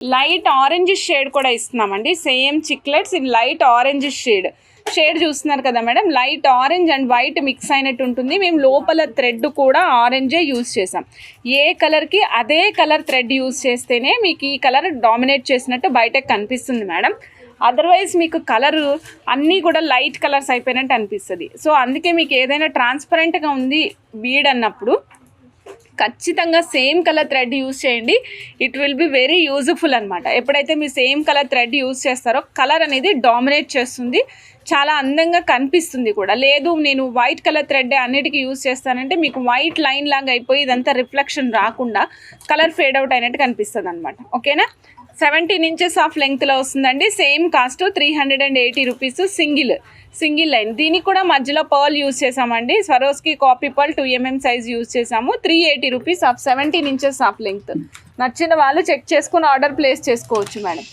Light orange shade కూడా ఇస్తున్నామండి. Same chiclets in light orange shade చూస్తున్నారు కదా madam. Light orange and white mix అయినట్టు ఉంటుంది. మేము లోపల థ్రెడ్ కూడా ఆరెంజే యూజ్ చేసాం. ఏ కలర్కి అదే కలర్ థ్రెడ్ యూజ్ చేస్తేనే మీకు ఈ కలర్ డామినేట్ చేసినట్టు బయటకు కనిపిస్తుంది మేడం. అదర్వైజ్ మీకు కలర్ అన్నీ కూడా లైట్ కలర్స్ అయిపోయినట్టు అనిపిస్తుంది. సో అందుకే మీకు ఏదైనా ట్రాన్స్పరెంట్గా ఉంది బీడ్ అన్నప్పుడు ఖచ్చితంగా సేమ్ కలర్ థ్రెడ్ యూజ్ చేయండి. It will be very useful అనమాట. ఎప్పుడైతే మీరు సేమ్ కలర్ థ్రెడ్ యూజ్ చేస్తారో కలర్ అనేది డామినేట్ చేస్తుంది, చాలా అందంగా కనిపిస్తుంది కూడా. లేదు నేను వైట్ కలర్ థ్రెడ్ అన్నిటికీ యూజ్ చేస్తానంటే మీకు వైట్ లైన్ లాగా అయిపోయి ఇదంతా రిఫ్లెక్షన్ రాకుండా కలర్ ఫేడ్ అవుట్ అయినట్టు కనిపిస్తుంది అనమాట. ఓకేనా. 17 ఇంచెస్ ఆఫ్ లెంగ్త్లో వస్తుందండి. Same cost 380 rupees. Single line. దీనికి కూడా మధ్యలో పర్ల్ యూజ్ చేసామండి. Swarovski copy pearl 2mm size use చేసాము. 380 rupees of 17 inches of length. నచ్చిన వాళ్ళు చెక్ చేసుకుని ఆర్డర్ ప్లేస్ చేసుకోవచ్చు మేడం.